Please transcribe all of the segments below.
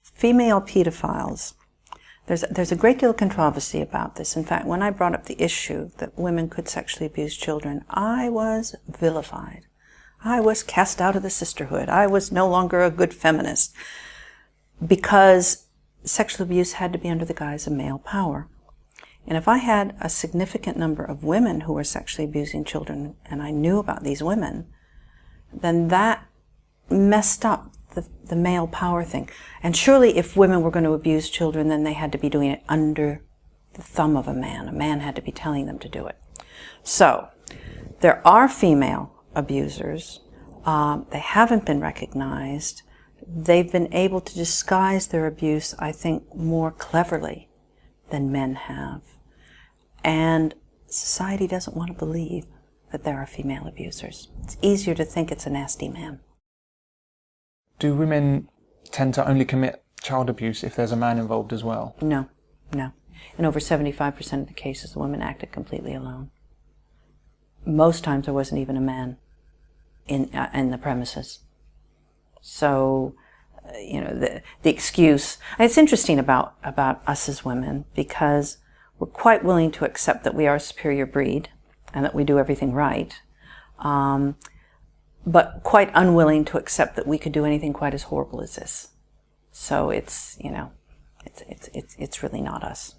Female pedophiles. There's a great deal of controversy about this. In fact, when I brought up the issue that women could sexually abuse children, I was vilified. I was cast out of the sisterhood. I was no longer a good feminist because sexual abuse had to be under the guise of male power. And if I had a significant number of women who were sexually abusing children and I knew about these women, then that messed up the male power thing. And surely if women were going to abuse children, then they had to be doing it under the thumb of a man. A man had to be telling them to do it. So there are female abusers. They haven't been recognized. They've been able to disguise their abuse, I think, more cleverly than men have. And society doesn't want to believe that there are female abusers. It's easier to think it's a nasty man. Do women tend to only commit child abuse if there's a man involved as well? No, no. In over 75% of the cases, the women acted completely alone. Most times there wasn't even a man in the premises. So, you know, the excuse. And it's interesting about us as women because we're quite willing to accept that we are a superior breed and that we do everything right. But quite unwilling to accept that we could do anything quite as horrible as this. So it's, you know, it's really not us.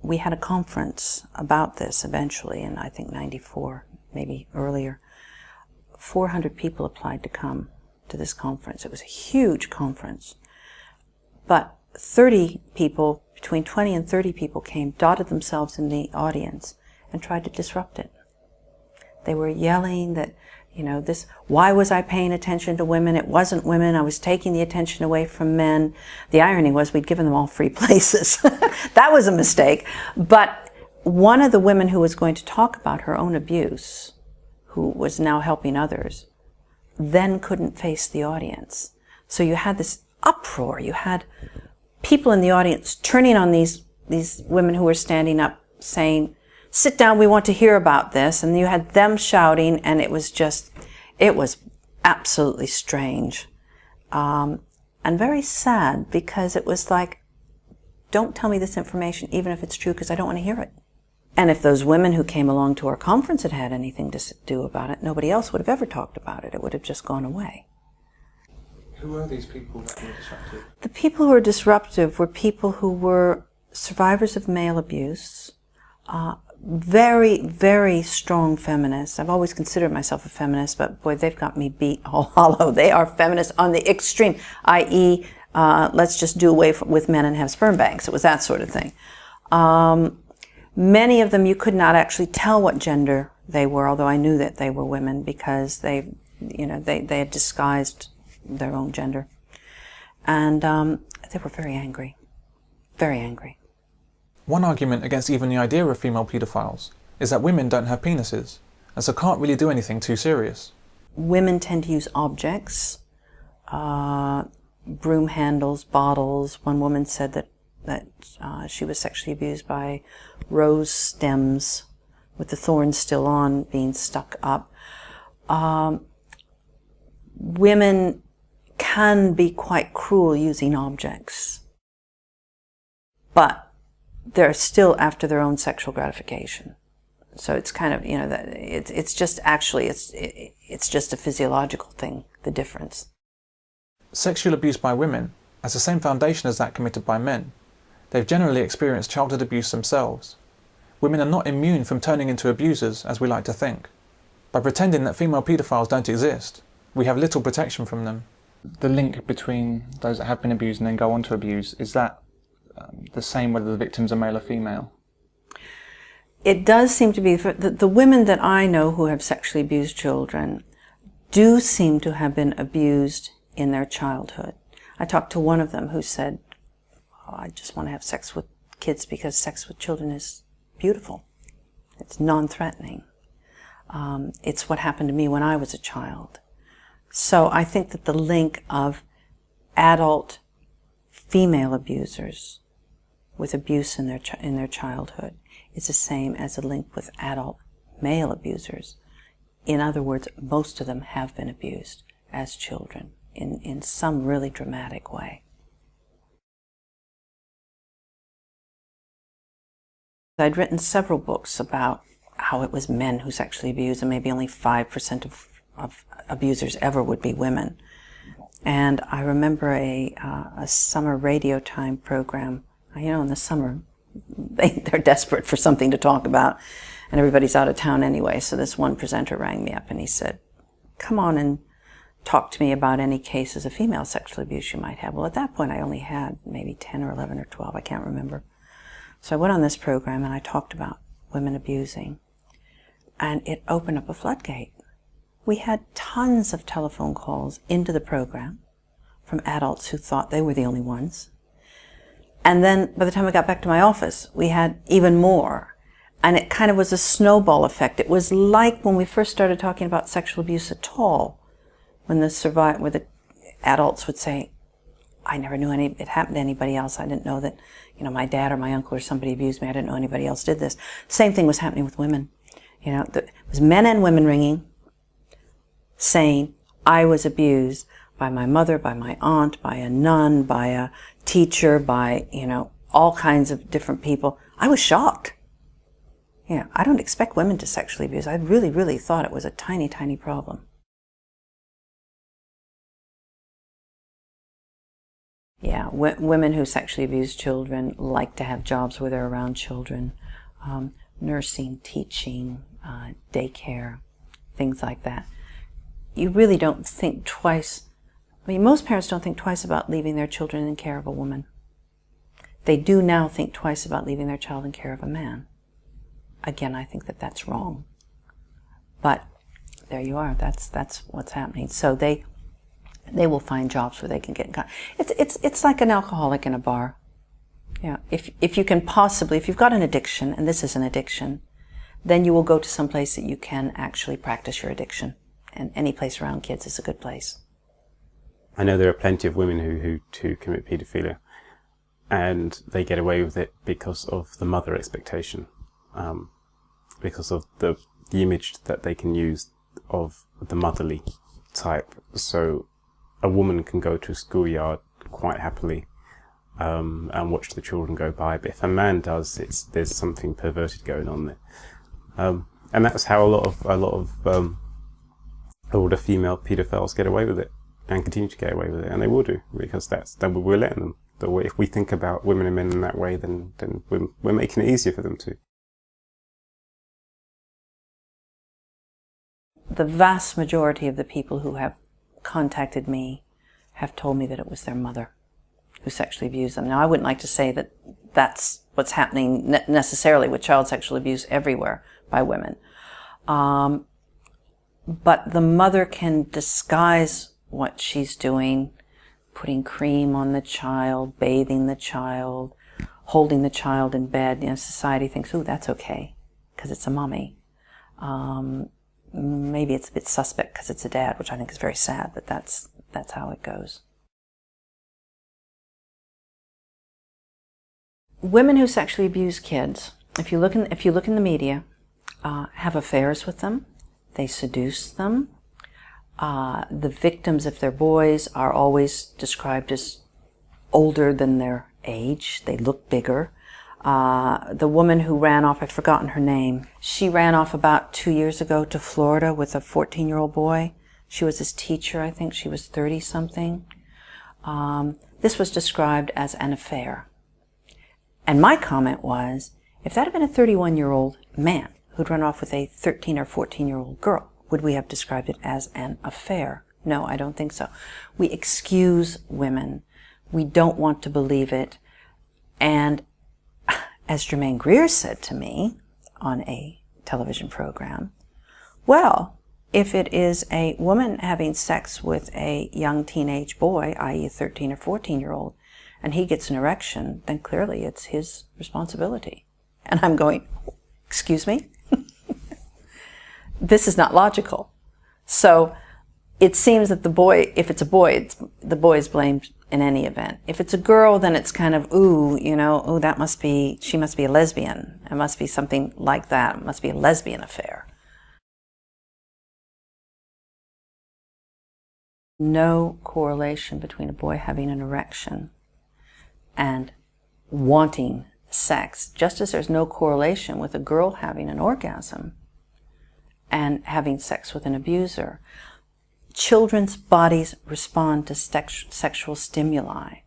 We had a conference about this eventually in, I think, 94, maybe earlier. 400 people applied to come to this conference. It was a huge conference. But 30 people, between 20 and 30 people came, dotted themselves in the audience, and tried to disrupt it. They were yelling that, you know, this, why was I paying attention to women? It wasn't women. I was taking the attention away from men. The irony was we'd given them all free places. That was a mistake. But one of the women who was going to talk about her own abuse, who was now helping others, then couldn't face the audience. So you had this uproar. You had people in the audience turning on these women who were standing up saying, sit down, we want to hear about this. And you had them shouting, and it was absolutely strange. And very sad, because it was like, don't tell me this information, even if it's true, because I don't want to hear it. And if those women who came along to our conference had had anything to do about it, nobody else would have ever talked about it. It would have just gone away. Who were these people that were disruptive? The people who were disruptive were people who were survivors of male abuse, very, very strong feminists. I've always considered myself a feminist, but boy, they've got me beat all hollow. They are feminists on the extreme, i.e., let's just do away with men and have sperm banks. It was that sort of thing. Many of them, you could not actually tell what gender they were, although I knew that they were women because they had disguised their own gender. And they were very angry, very angry. One argument against even the idea of female pedophiles is that women don't have penises, and so can't really do anything too serious. Women tend to use objects, broom handles, bottles. One woman said that she was sexually abused by rose stems with the thorns still on, being stuck up. Women can be quite cruel using objects, but they're still after their own sexual gratification. So it's kind of, you know, that it's just actually, it's just a physiological thing, the difference. Sexual abuse by women has the same foundation as that committed by men. They've generally experienced childhood abuse themselves. Women are not immune from turning into abusers, as we like to think. By pretending that female pedophiles don't exist, we have little protection from them. The link between those that have been abused and then go on to abuse, is that the same whether the victims are male or female? It does seem to be, the women that I know who have sexually abused children do seem to have been abused in their childhood. I talked to one of them who said, oh, I just want to have sex with kids because sex with children is beautiful. It's non-threatening. It's what happened to me when I was a child. So I think that the link of adult female abusers with abuse in their childhood is the same as a link with adult male abusers In other words, most of them have been abused as children in some really dramatic way. I'd written several books about how it was men who sexually abused, and maybe only 5% of abusers ever would be women. And I remember a summer radio time program. You know, in the summer, they're desperate for something to talk about, and everybody's out of town anyway. So this one presenter rang me up and he said, "Come on and talk to me about any cases of female sexual abuse you might have." Well, at that point, I only had maybe 10 or 11 or 12, I can't remember. So I went on this program and I talked about women abusing, and it opened up a floodgate. We had tons of telephone calls into the program from adults who thought they were the only ones. And then by the time I got back to my office, we had even more. And it kind of was a snowball effect. It was like when we first started talking about sexual abuse at all, when the adults would say, "I never knew it happened to anybody else. I didn't know that, my dad or my uncle or somebody abused me. I didn't know anybody else did this." Same thing was happening with women. It was men and women ringing, saying, "I was abused by my mother, by my aunt, by a nun, by a teacher, by, all kinds of different people." I was shocked. I don't expect women to sexually abuse. I really, really thought it was a tiny, tiny problem. Yeah, women who sexually abuse children like to have jobs where they're around children, nursing, teaching, daycare, things like that. You really don't think twice. Most parents don't think twice about leaving their children in care of a woman. They do now think twice about leaving their child in care of a man. Again, I think that that's wrong. But there you are. That's what's happening. So they will find jobs where they can get in contact. It's like an alcoholic in a bar. If you can possibly, if you've got an addiction, and this is an addiction, then you will go to some place that you can actually practice your addiction. And any place around kids is a good place. I know there are plenty of women who commit paedophilia, and they get away with it because of the mother expectation, because of the image that they can use of the motherly type. So a woman can go to a schoolyard quite happily and watch the children go by, but if a man does, there's something perverted going on there, and that's how a lot of older female paedophiles get away with it and continue to get away with it, and they will do, because we're letting them. If we think about women and men in that way, then we're making it easier for them to. The vast majority of the people who have contacted me have told me that it was their mother who sexually abused them. Now, I wouldn't like to say that that's what's happening necessarily with child sexual abuse everywhere by women. But the mother can disguise what she's doing, putting cream on the child, bathing the child, holding the child in bed. Society thinks, "Ooh, that's okay, because it's a mommy." Maybe it's a bit suspect because it's a dad, which I think is very sad, but that's how it goes. Women who sexually abuse kids, if you look in the media, have affairs with them. They seduce them. The victims, if they're boys, are always described as older than their age. They look bigger. The woman who ran off, I've forgotten her name, she ran off about 2 years ago to Florida with a 14-year-old boy. She was his teacher, I think. She was 30-something. This was described as an affair. And my comment was, if that had been a 31-year-old man who'd run off with a 13 or 14-year-old girl, would we have described it as an affair? No, I don't think so. We excuse women. We don't want to believe it. And as Germaine Greer said to me on a television program, well, if it is a woman having sex with a young teenage boy, i.e. a 13 or 14-year-old, and he gets an erection, then clearly it's his responsibility. And I'm going, excuse me? This is not logical. So it seems that the boy, if it's a boy, the boy is blamed in any event. If it's a girl, then it's kind of, she must be a lesbian. It must be something like that. It must be a lesbian affair. No correlation between a boy having an erection and wanting sex, just as there's no correlation with a girl having an orgasm and having sex with an abuser. Children's bodies respond to sexual stimuli.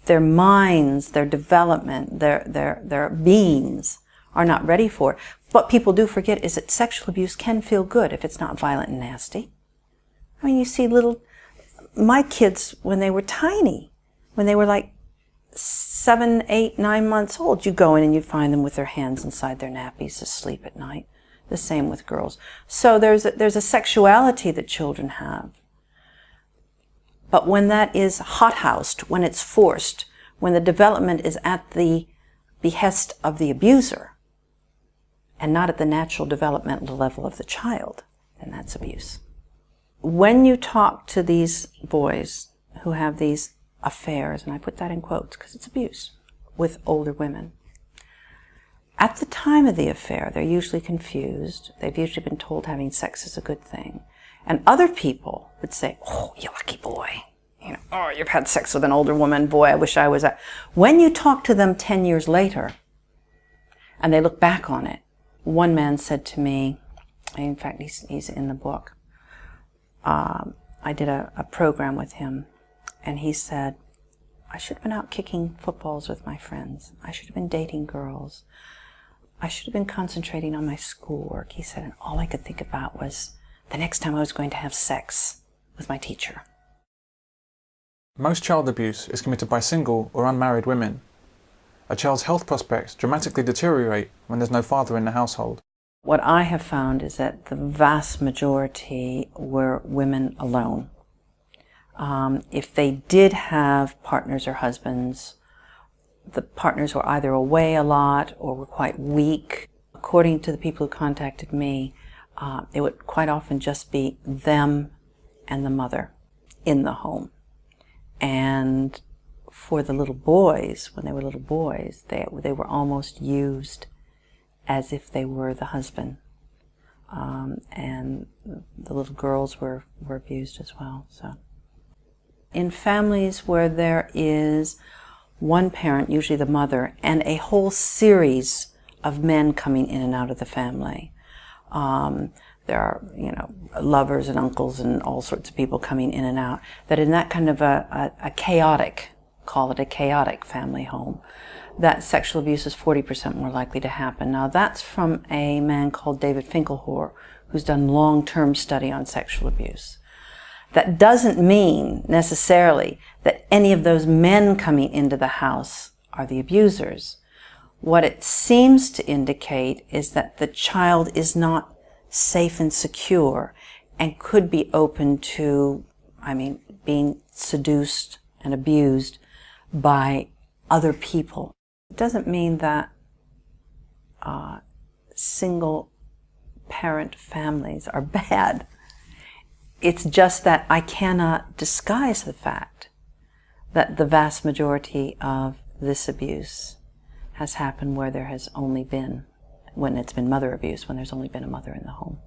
Their minds, their development, their beings are not ready for it. What people do forget is that sexual abuse can feel good if it's not violent and nasty. I mean, you see my kids, when they were tiny, when they were like 7, 8, 9 months old, you go in and you find them with their hands inside their nappies asleep at night. The same with girls. So there's a sexuality that children have. But when that is hothoused, when it's forced, when the development is at the behest of the abuser and not at the natural developmental level of the child, then that's abuse. When you talk to these boys who have these affairs, and I put that in quotes because it's abuse, with older women, at the time of the affair, they're usually confused. They've usually been told having sex is a good thing. And other people would say, oh, you lucky boy. You know, oh, you've had sex with an older woman. Boy, I wish I was that. When you talk to them 10 years later, and they look back on it, one man said to me, in fact, he's in the book, I did a program with him, and he said, I should have been out kicking footballs with my friends. I should have been dating girls. I should have been concentrating on my schoolwork. He said, and all I could think about was the next time I was going to have sex with my teacher. Most child abuse is committed by single or unmarried women. A child's health prospects dramatically deteriorate when there's no father in the household. What I have found is that the vast majority were women alone. If they did have partners or husbands, the partners were either away a lot or were quite weak. According to the people who contacted me, it would quite often just be them and the mother in the home. And for the little boys, when they were little boys, they were almost used as if they were the husband. And the little girls were abused as well. So, in families where there is one parent, usually the mother, and a whole series of men coming in and out of the family, there are, lovers and uncles and all sorts of people coming in and out, that in that kind of a chaotic, call it a chaotic family home, that sexual abuse is 40% more likely to happen. Now, that's from a man called David Finkelhor, who's done long-term study on sexual abuse. That doesn't mean necessarily that any of those men coming into the house are the abusers. What it seems to indicate is that the child is not safe and secure and could be open to, being seduced and abused by other people. It doesn't mean that single parent families are bad. It's just that I cannot disguise the fact that the vast majority of this abuse has happened where there has only been, when it's been mother abuse, when there's only been a mother in the home.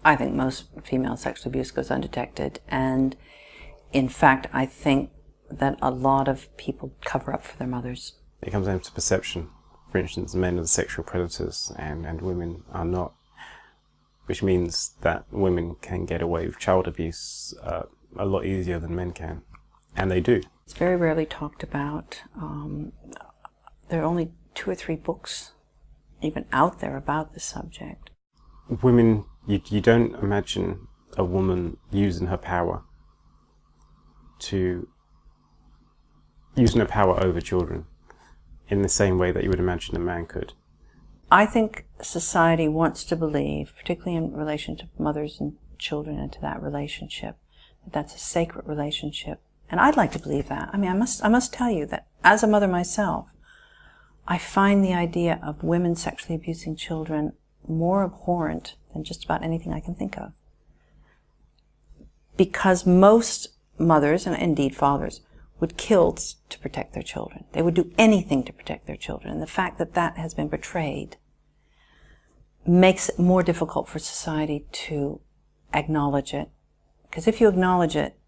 I think most female sexual abuse goes undetected, and in fact, I think that a lot of people cover up for their mothers. It comes down to perception. For instance, men are the sexual predators and women are not, which means that women can get away with child abuse a lot easier than men can, and they do. It's very rarely talked about. There are only 2 or 3 books even out there about the subject. Women, you don't imagine a woman using her power over children in the same way that you would imagine a man could. I think society wants to believe, particularly in relation to mothers and children and to that relationship, that that's a sacred relationship. And I'd like to believe that. I must tell you that as a mother myself, I find the idea of women sexually abusing children more abhorrent than just about anything I can think of. Because most mothers, and indeed fathers, would kill to protect their children. They would do anything to protect their children. And the fact that that has been portrayed makes it more difficult for society to acknowledge it. Because if you acknowledge it,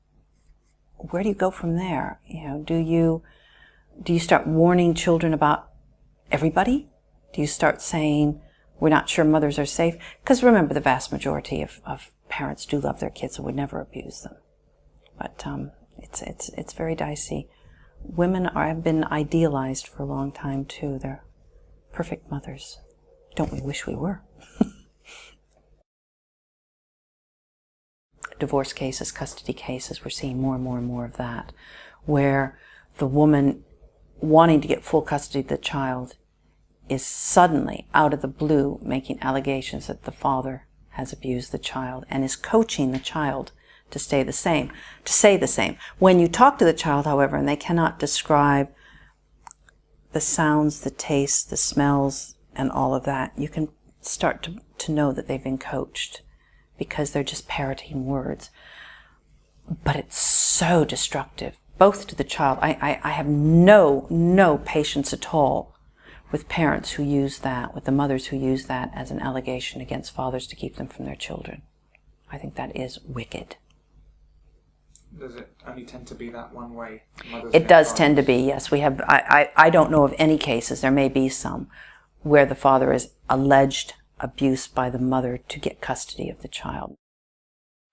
where do you go from there? Do you start warning children about everybody? Do you start saying, we're not sure mothers are safe? Because remember, the vast majority of parents do love their kids and would never abuse them. But it's very dicey. Women have been idealized for a long time too. They're perfect mothers. Don't we wish we were? Divorce cases, custody cases, we're seeing more and more and more of that, where the woman wanting to get full custody of the child is suddenly, out of the blue, making allegations that the father has abused the child and is coaching the child to say the same. When you talk to the child, however, and they cannot describe the sounds, the tastes, the smells, and all of that, you can start to know that they've been coached, because they're just parroting words. But it's so destructive, both to the child. I have no patience at all with parents who use that, with the mothers who use that as an allegation against fathers to keep them from their children. I think that is wicked. Does it only tend to be that one way? It does tend to be, yes. We have. I don't know of any cases, there may be some, where the father is alleged abuse by the mother to get custody of the child.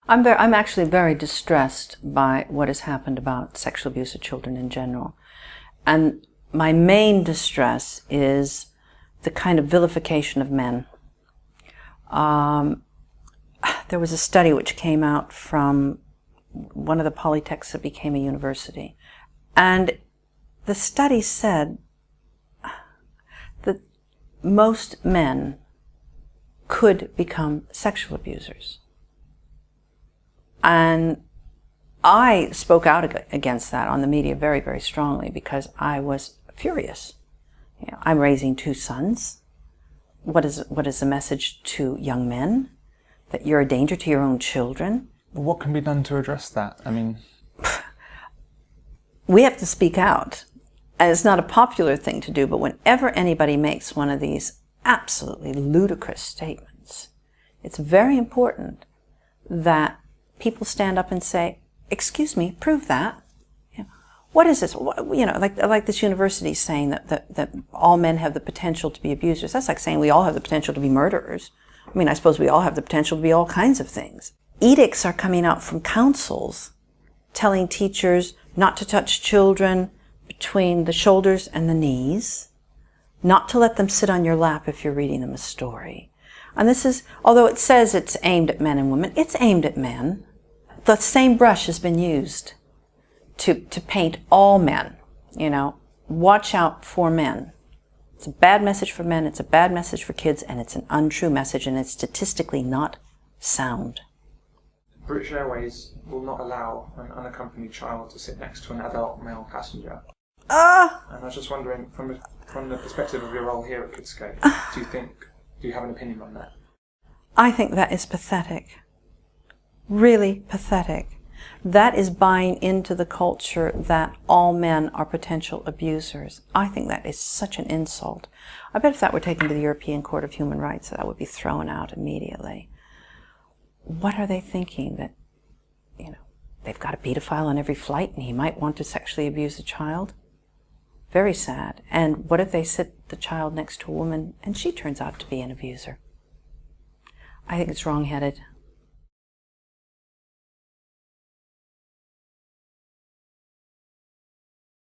I'm actually very distressed by what has happened about sexual abuse of children in general. And my main distress is the kind of vilification of men. There was a study which came out from one of the polytechs that became a university. And the study said that most men could become sexual abusers. And I spoke out against that on the media very, very strongly, because I was furious. I'm raising 2 sons. What is the message to young men? That you're a danger to your own children? What can be done to address that? I mean, we have to speak out. And it's not a popular thing to do, but whenever anybody makes one of these absolutely ludicrous statements, it's very important that people stand up and say, excuse me, prove that. What is this? Like this university saying that all men have the potential to be abusers. That's like saying we all have the potential to be murderers. I mean, I suppose we all have the potential to be all kinds of things. Edicts are coming out from councils telling teachers not to touch children between the shoulders and the knees, not to let them sit on your lap if you're reading them a story. And this is, although it says it's aimed at men and women, it's aimed at men. The same brush has been used to paint all men. Watch out for men. It's a bad message for men, it's a bad message for kids, and it's an untrue message, and it's statistically not sound. British Airways will not allow an unaccompanied child to sit next to an adult male passenger. And I was just wondering, from the perspective of your role here at Kidscape, do you have an opinion on that? I think that is pathetic. Really pathetic. That is buying into the culture that all men are potential abusers. I think that is such an insult. I bet if that were taken to the European Court of Human Rights, that would be thrown out immediately. What are they thinking? That, they've got a pedophile on every flight and he might want to sexually abuse a child? Very sad. And what if they sit the child next to a woman and she turns out to be an abuser? I think it's wrong-headed.